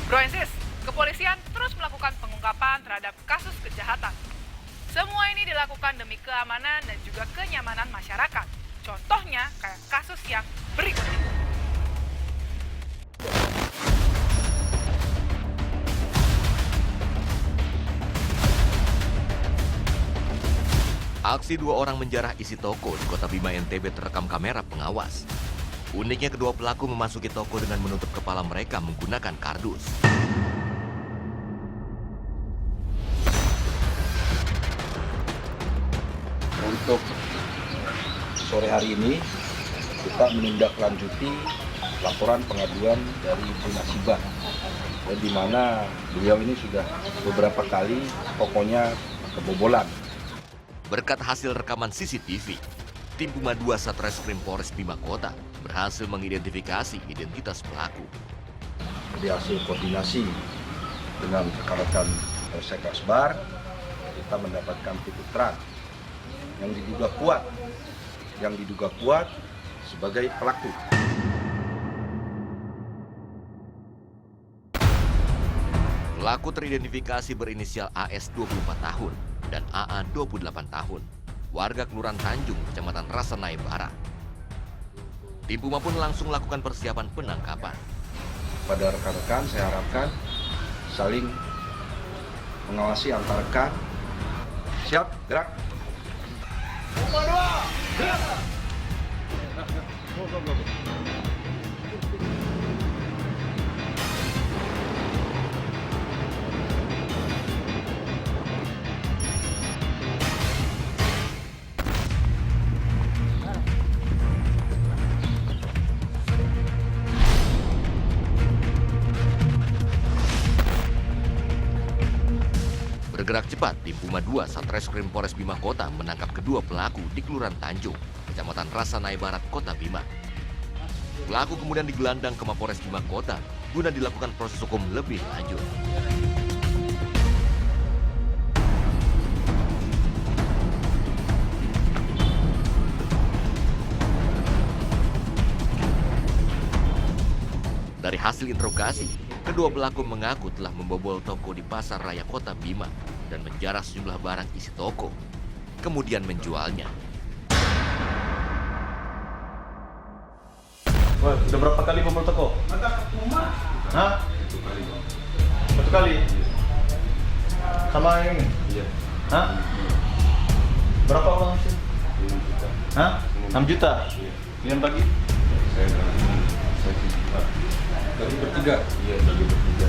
Broensis, kepolisian terus melakukan pengungkapan terhadap kasus kejahatan. Semua ini dilakukan demi keamanan dan juga kenyamanan masyarakat. Contohnya kayak kasus yang berikut ini. Aksi dua orang menjarah isi toko di Kota Bima NTB terekam kamera pengawas. Uniknya kedua pelaku memasuki toko dengan menutup kepala mereka menggunakan kardus. Untuk sore hari ini kita menindaklanjuti laporan pengaduan dari Ibu Nasibah, di mana beliau ini sudah beberapa kali tokonya kebobolan. Berkat hasil rekaman CCTV, tim Puma 2 Satreskrim Polres Bima Kota berhasil mengidentifikasi identitas pelaku. Di hasil koordinasi dengan rekan-rekan Polsek Kasbar, kita mendapatkan titik terang yang diduga kuat sebagai pelaku. Pelaku teridentifikasi berinisial AS 24 tahun dan AA 28 tahun, warga Kelurahan Tanjung, Kecamatan Rasanai Barat. Tim Puma pun langsung melakukan persiapan penangkapan. Pada rekan-rekan saya harapkan saling mengawasi antar rekan. Siap, gerak. Puma 2, gerak. Bergerak cepat, tim Puma 2 Satreskrim Polres Bima Kota menangkap kedua pelaku di Kelurahan Tanjung, Kecamatan Rasanai Barat, Kota Bima. Pelaku kemudian digelandang ke Mapores Bima Kota guna dilakukan proses hukum lebih lanjut. Dari hasil interogasi, kedua pelaku mengaku telah membobol toko di Pasar Raya Kota Bima dan menjarah sejumlah barang isi toko, kemudian menjualnya. Wah, sudah berapa kali bobol toko? Hah? Satu kali. Sama ini? Iya. Hah? Berapa uang sih? 6 juta. Hah? 6 juta? Iya. Kalian bagi? Saya juta. Bagi bertiga? Iya, bagi bertiga.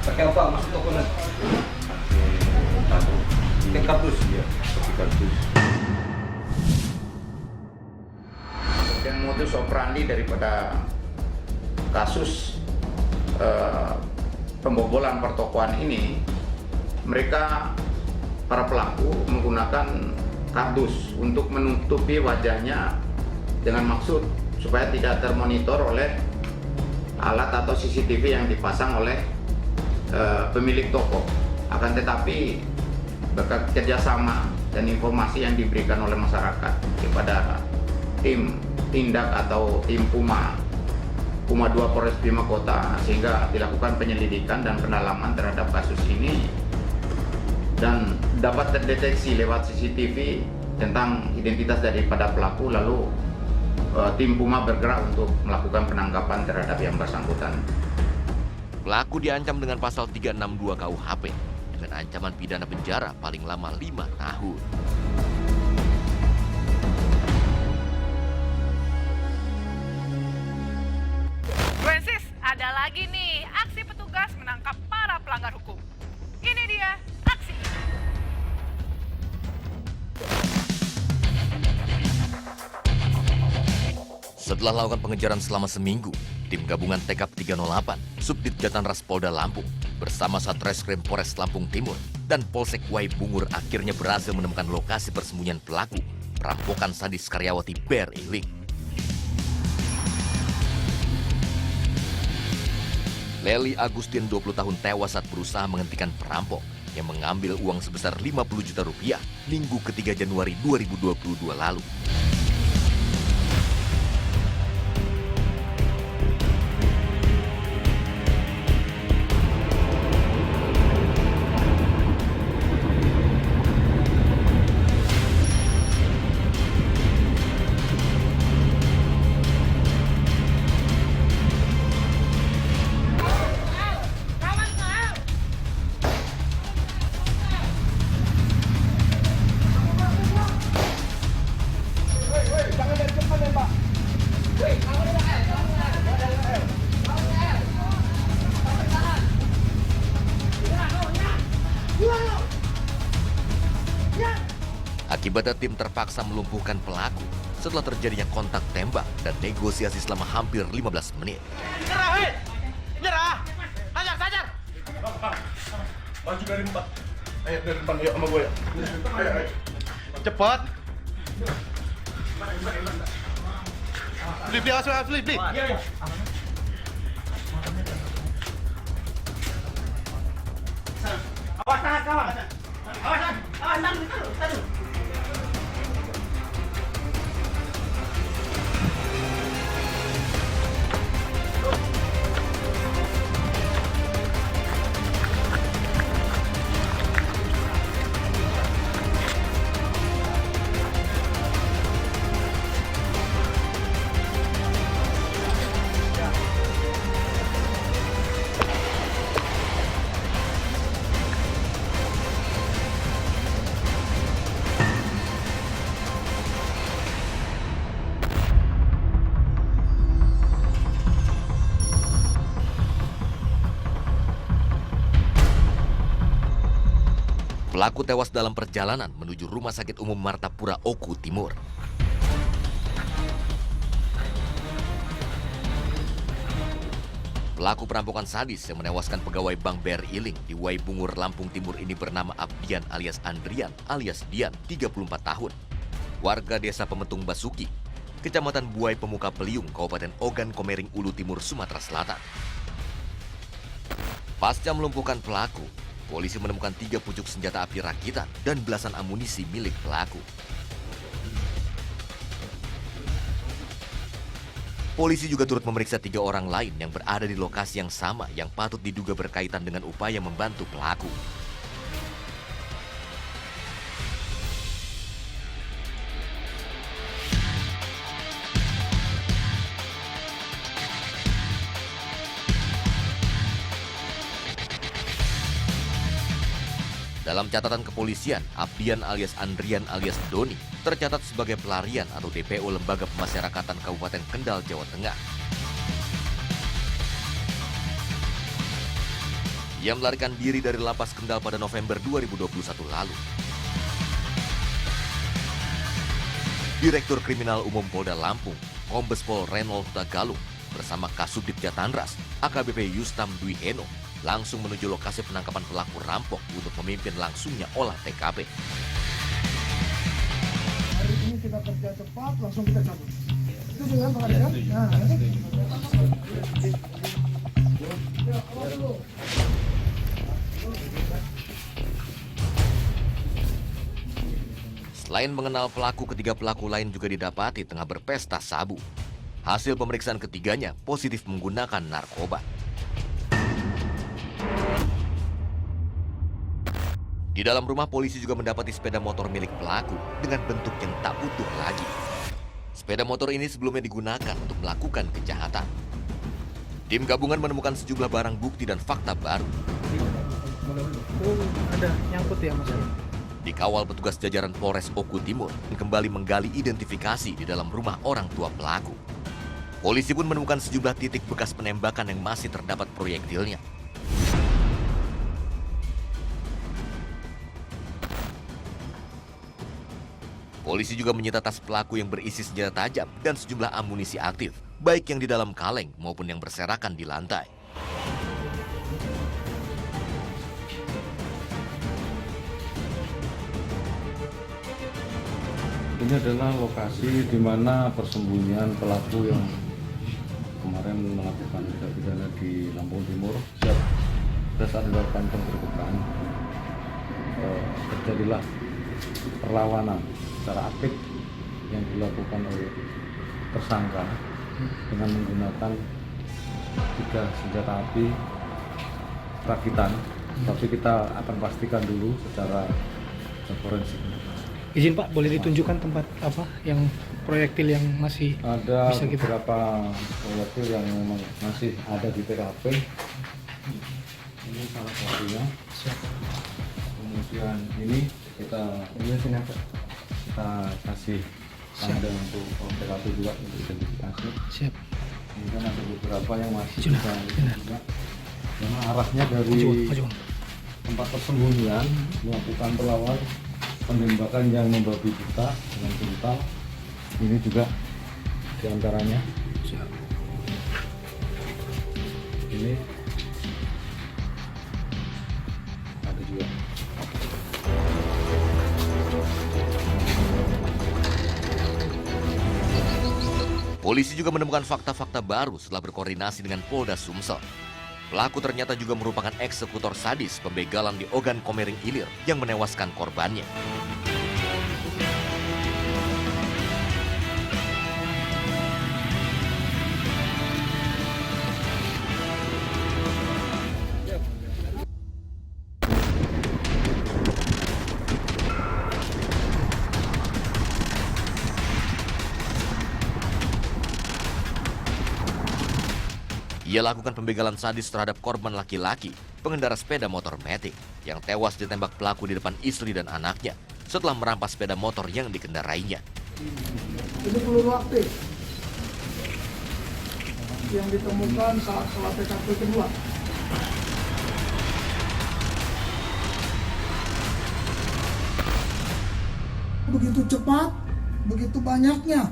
Pakai apa masuk tokonya? Pakai kardus? Iya, pakai kardus. Dan modus operandi daripada kasus pembobolan pertokoan ini, mereka para pelaku menggunakan kardus untuk menutupi wajahnya dengan maksud supaya tidak termonitor oleh alat atau CCTV yang dipasang oleh pemilik toko. Akan tetapi berkat kerjasama dan informasi yang diberikan oleh masyarakat kepada tim tindak atau tim Puma 2 Polres Bima Kota, sehingga dilakukan penyelidikan dan pendalaman terhadap kasus ini dan dapat terdeteksi lewat CCTV tentang identitas daripada pelaku, lalu tim Puma bergerak untuk melakukan penangkapan terhadap yang bersangkutan. Pelaku diancam dengan pasal 362 KUHP dengan ancaman pidana penjara paling lama 5 tahun. Broensis, ada lagi nih aksi petugas menangkap para pelanggar hukum. Ini dia aksi. Setelah melakukan pengejaran selama seminggu, tim gabungan TKP 308, Subdit Jatanras Polda Lampung, bersama Satreskrim Polres Lampung Timur dan Polsek Waibungur akhirnya berhasil menemukan lokasi persembunyian pelaku perampokan sadis karyawati BRI Link. Leli Agustin 20 tahun tewas saat berusaha menghentikan perampok yang mengambil uang sebesar 50 juta rupiah Minggu ketiga Januari 2022 lalu. Akibatnya tim terpaksa melumpuhkan pelaku setelah terjadinya kontak tembak dan negosiasi selama hampir 15 menit. Nyerah, hei! Nyerah! Hajar, hajar! Maju dari 4. Ayo dari depan, yuk sama gue ya. Ayo. Cepat. Flip, flip. Iya. Awas tangan, kawan. Awas, taruh. Pelaku tewas dalam perjalanan menuju Rumah Sakit Umum Martapura Oku Timur. Pelaku perampokan sadis yang menewaskan pegawai Bank BRI Iling di Waibungur, Lampung Timur ini bernama Abdian alias Andrian alias Dian, 34 tahun. Warga desa Pemetung Basuki, Kecamatan Buai Pemuka Peliung, Kabupaten Ogan Komering Ulu Timur, Sumatera Selatan. Pasca melumpuhkan pelaku, polisi menemukan 3 pucuk senjata api rakitan dan belasan amunisi milik pelaku. Polisi juga turut memeriksa 3 orang lain yang berada di lokasi yang sama yang patut diduga berkaitan dengan upaya membantu pelaku. Dalam catatan kepolisian, Abdian alias Andrian alias Doni tercatat sebagai pelarian atau DPO Lembaga Pemasyarakatan Kabupaten Kendal, Jawa Tengah. Ia melarikan diri dari lapas Kendal pada November 2021 lalu. Direktur Kriminal Umum Polda Lampung, Kombes Pol Renold Huta Galung, bersama Kasubdit Jatandras, AKBP Yustam Dwi Eno, langsung menuju lokasi penangkapan pelaku rampok untuk memimpin langsungnya olah TKP. Hari ini kita kerja cepat, langsung kita cabut. Itu dengan pengadilan. Selain mengenal pelaku, ketiga pelaku lain juga didapati tengah berpesta sabu. Hasil pemeriksaan ketiganya positif menggunakan narkoba. Di dalam rumah, polisi juga mendapati sepeda motor milik pelaku dengan bentuk yang tak utuh lagi. Sepeda motor ini sebelumnya digunakan untuk melakukan kejahatan. Tim gabungan menemukan sejumlah barang bukti dan fakta baru. Ada nyangkut ya mas? Dikawal petugas jajaran Polres Oku Timur dan kembali menggali identifikasi di dalam rumah orang tua pelaku. Polisi pun menemukan sejumlah titik bekas penembakan yang masih terdapat proyektilnya. Polisi juga menyita tas pelaku yang berisi senjata tajam dan sejumlah amunisi aktif, baik yang di dalam kaleng maupun yang berserakan di lantai. Ini adalah lokasi di mana persembunyian pelaku yang kemarin melakukan tindak pidana di Lampung Timur. Pada saat dilakukan penggerbekan, terjadilah perlawanan secara aktif yang dilakukan oleh tersangka dengan menggunakan 3 senjata api rakitan. Tapi kita akan pastikan dulu secara forensik. Izin Pak, boleh ditunjukkan tempat apa yang proyektil yang masih Ada bisa kita... beberapa proyektil yang memang masih ada di TKP. Ini salah satunya. Kemudian ini kita kasih tanda untuk TKP juga untuk identifikasi. Siap. Kemudian ada beberapa yang masih Sudah, kita benar. juga. Karena arahnya dari Maju. tempat persembunyian melakukan perlawanan penembakan yang membabi buta dengan brutal. Ini juga diantaranya. Ini ada juga. Polisi juga menemukan fakta-fakta baru setelah berkoordinasi dengan Polda Sumsel. Pelaku ternyata juga merupakan eksekutor sadis pembegalan di Ogan Komering Ilir yang menewaskan korbannya. Ia lakukan pembegalan sadis terhadap korban laki-laki, pengendara sepeda motor Matic, yang tewas ditembak pelaku di depan istri dan anaknya setelah merampas sepeda motor yang dikendarainya. Ini peluru aktif yang ditemukan saat olah TKP kedua. Begitu cepat, begitu banyaknya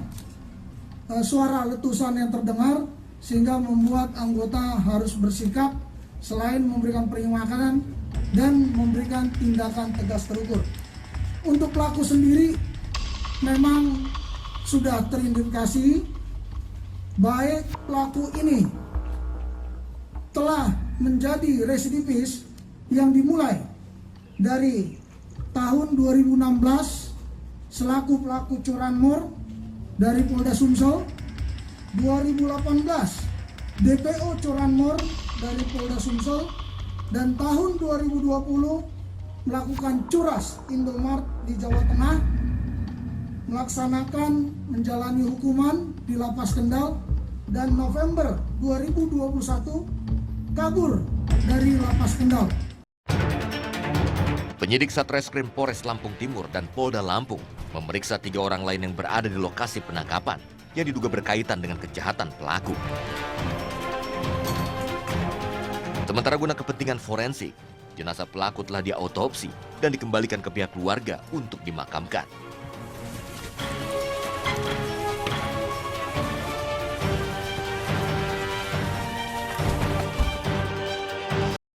suara letusan yang terdengar, sehingga membuat anggota harus bersikap selain memberikan peringatan dan memberikan tindakan tegas terukur. Untuk pelaku sendiri memang sudah teridentifikasi, baik pelaku ini telah menjadi residivis yang dimulai dari tahun 2016 selaku pelaku curanmor dari Polda Sumsel, 2018 DPO curanmor dari Polda Sumsel, dan tahun 2020 melakukan curas Indomart di Jawa Tengah, melaksanakan menjalani hukuman di Lapas Kendal, dan November 2021 kabur dari Lapas Kendal. Penyidik Satreskrim Polres Lampung Timur dan Polda Lampung memeriksa 3 orang lain yang berada di lokasi penangkapan yang diduga berkaitan dengan kejahatan pelaku. Sementara guna kepentingan forensik, jenazah pelaku telah diautopsi dan dikembalikan ke pihak keluarga untuk dimakamkan.